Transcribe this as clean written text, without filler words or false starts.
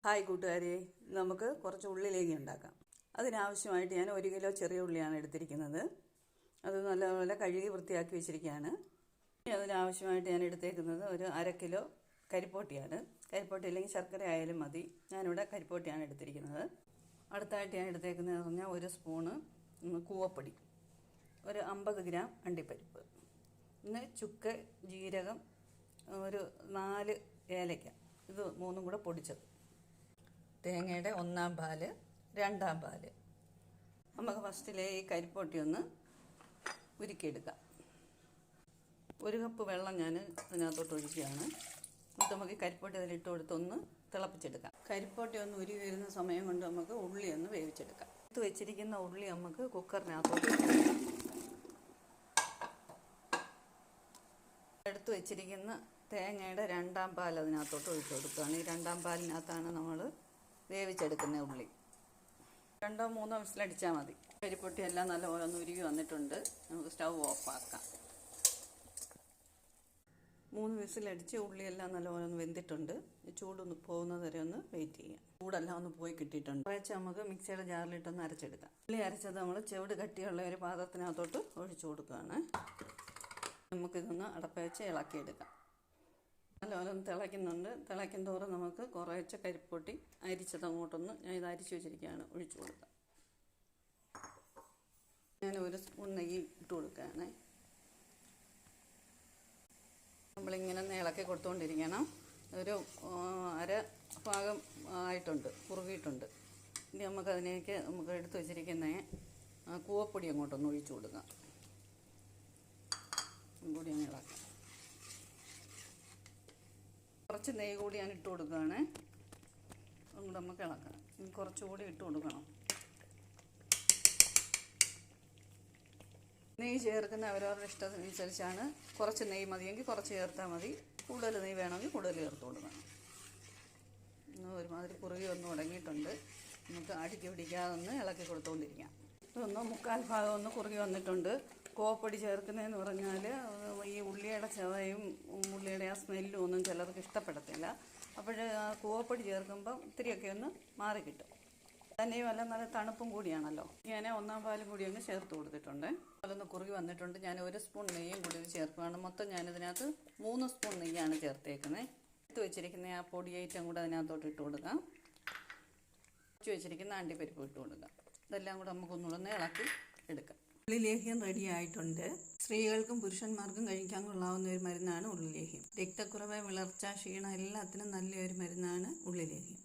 Hi കൂട്ടുകാരെ, നമുക്ക് കുറച്ച് ഉള്ളിലേക്ക് ഉണ്ടാക്കാം. അതിനാവശ്യമായിട്ട് ഞാൻ 1 കിലോ ചെറിയ ഉള്ളിയാണ് എടുത്തിരിക്കുന്നത്. അത് നല്ലപോലെ കഴുകി വൃത്തിയാക്കി വെച്ചിരിക്കുകയാണ്. അതിനാവശ്യമായിട്ട് ഞാൻ എടുത്തേക്കുന്നത് ഒരു 1/2 കിലോ കരിപ്പോട്ടിയാണ്. കരിപ്പോട്ടി അല്ലെങ്കിൽ ശർക്കര ആയാലും മതി. ഞാനിവിടെ കരിപ്പോട്ടിയാണ് എടുത്തിരിക്കുന്നത്. അടുത്തായിട്ട് ഞാൻ എടുത്തേക്കുന്നത് പറഞ്ഞാൽ 1 സ്പൂണ് കൂവപ്പൊടി, ഒരു 50 ഗ്രാം അണ്ടിപ്പരിപ്പ്, പിന്നെ ചുക്ക്, ജീരകം, ഒരു 4 ഏലയ്ക്ക, ഇത് 3 കൂടെ പൊടിച്ചത്, തേങ്ങയുടെ 1/4 പാല്, 2/2 പാല്. നമുക്ക് ഫസ്റ്റിലെ ഈ കരിപ്പോട്ടി ഒന്ന് ഉരുക്കിയെടുക്കാം. 1 കപ്പ് വെള്ളം ഞാൻ അതിനകത്തോട്ട് ഒഴിക്കുകയാണ്. എന്നിട്ട് നമുക്ക് ഈ കരിപ്പോട്ടി അതിലിട്ട് കൊടുത്തൊന്ന് തിളപ്പിച്ചെടുക്കാം. കരിപ്പോട്ടി ഒന്ന് ഉരുകി വരുന്ന സമയം കൊണ്ട് നമുക്ക് ഉള്ളി ഒന്ന് വേവിച്ചെടുക്കാം. എടുത്ത് വെച്ചിരിക്കുന്ന ഉള്ളി നമുക്ക് കുക്കറിനകത്തോട്ട് എടുത്ത് വെച്ചിരിക്കുന്ന തേങ്ങയുടെ 2/2 പാൽ അതിനകത്തോട്ട് ഒഴിച്ചു കൊടുക്കുകയാണ്. ഈ 2/2 പാലിനകത്താണ് നമ്മൾ വേവിച്ചെടുക്കുന്ന ഉള്ളി. 2-3 വിസിലടിച്ചാൽ മതി. കരിപ്പൊട്ടി എല്ലാം നല്ലപോലെ ഒന്ന് ഉരുകി വന്നിട്ടുണ്ട്. നമുക്ക് സ്റ്റൗ ഓഫാക്കാം. 3 വിസിലടിച്ച് ഉള്ളിയെല്ലാം നല്ലപോലെ ഒന്ന് വെന്തിട്ടുണ്ട്. ചൂടൊന്ന് പോകുന്നത് വരെ ഒന്ന് വെയിറ്റ് ചെയ്യാം. ചൂടെല്ലാം ഒന്ന് പോയി കിട്ടിയിട്ടുണ്ട്. കുറച്ച് നമുക്ക് മിക്സിയുടെ ജാറിലിട്ടൊന്ന് അരച്ചെടുക്കാം. ഉള്ളി അരച്ചത് നമ്മൾ ചെവിട് കട്ടിയുള്ള ഒരു പാത്രത്തിനകത്തോട്ട് ഒഴിച്ചു കൊടുക്കുകയാണ്. നമുക്കിതൊന്ന് അടപ്പ് വെച്ച് ഇളക്കിയെടുക്കാം. നല്ലപോലെ ഒന്ന് തിളയ്ക്കുന്നുണ്ട്. തിളയ്ക്കും തോറും നമുക്ക് കുറച്ച് കരിപ്പൊട്ടി അരിച്ചത് അങ്ങോട്ടൊന്ന്, ഞാൻ ഇത് അരിച്ചു വെച്ചിരിക്കുകയാണ്, ഒഴിച്ചു കൊടുക്കാം. ഞാൻ 1 സ്പൂൺ നെയ്യ് ഇട്ട് കൊടുക്കുകയാണ്. നമ്മളിങ്ങനെ ഇളക്കി കൊടുത്തുകൊണ്ടിരിക്കണം. ഒരു 1/2 ഭാഗം ആയിട്ടുണ്ട്, കുറുകിയിട്ടുണ്ട്. ഇനി നമുക്കതിലേക്ക് എടുത്ത് വെച്ചിരിക്കുന്ന കൂവപ്പൊടി അങ്ങോട്ടൊന്ന് ഒഴിച്ചു കൊടുക്കാം. കൂടി അങ്ങ് ഇളക്കാം. കുറച്ച് നെയ്യ് കൂടി ഞാൻ ഇട്ട് കൊടുക്കുകയാണ്. അതുകൊണ്ട് നമുക്ക് ഇളക്കണം. കുറച്ചുകൂടി ഇട്ട് കൊടുക്കണം. നെയ്യ് ചേർക്കുന്ന അവരവരുടെ ഇഷ്ടത്തിനനുസരിച്ചാണ്. കുറച്ച് നെയ്യ് മതിയെങ്കിൽ കുറച്ച് ചേർത്താൽ മതി. കൂടുതൽ നെയ്യ് വേണമെങ്കിൽ കൂടുതൽ ചേർത്ത് കൊടുക്കണം. ഒരുമാതിരി കുറുകി ഒന്ന് തുടങ്ങിയിട്ടുണ്ട്. നമുക്ക് അടിക്ക് പിടിക്കാതെ ഒന്ന് ഇളക്കി കൊടുത്തുകൊണ്ടിരിക്കാം. ഇതൊന്ന് 1/4 ഭാഗം ഒന്ന് കുറുകി വന്നിട്ടുണ്ട്. കൂവപ്പൊടി ചേർക്കുന്നതെന്ന് പറഞ്ഞാൽ ഈ ഉള്ളിയുടെ ചവയും ഉള്ളിയുടെ ആ സ്മെല്ലും ഒന്നും ചിലർക്ക് ഇഷ്ടപ്പെടത്തില്ല. അപ്പോൾ ആ കൂവപ്പൊടി ചേർക്കുമ്പം ഇത്തിരിയൊക്കെ ഒന്ന് മാറി കിട്ടും. തന്നെയും അല്ല, നല്ല തണുപ്പും കൂടിയാണല്ലോ. ഞാൻ 1/4 പാലും കൂടി അങ്ങ് ചേർത്ത് കൊടുത്തിട്ടുണ്ട്. അതൊന്ന് കുറുകി വന്നിട്ടുണ്ട്. ഞാൻ 1 സ്പൂൺ നെയ്യും കൂടി ചേർക്കുകയാണ്. മൊത്തം ഞാനിതിനകത്ത് 3 സ്പൂൺ നെയ്യാണ് ചേർത്തേക്കുന്നത്. എടുത്ത് വെച്ചിരിക്കുന്ന ആ പൊടി ഐറ്റം കൂടെ അതിനകത്തോട്ട് ഇട്ട് കൊടുക്കാം. വെച്ച് വെച്ചിരിക്കുന്ന അണ്ടിപ്പരിപ്പ് ഇട്ട് കൊടുക്കാം. ഇതെല്ലാം കൂടെ നമുക്കൊന്നുകൂടെ ഇളക്കി എടുക്കാം. ഉള്ളിലേഹ്യം റെഡി ആയിട്ടുണ്ട്. സ്ത്രീകൾക്കും പുരുഷന്മാർക്കും കഴിക്കാൻ കൊള്ളാവുന്ന ഒരു മരുന്നാണ് ഉള്ളിലേഹ്യം. രക്തക്കുറവ്, വിളർച്ച, ക്ഷീണം എല്ലാത്തിനും നല്ലൊരു മരുന്നാണ് ഉള്ളിലേഹ്യം.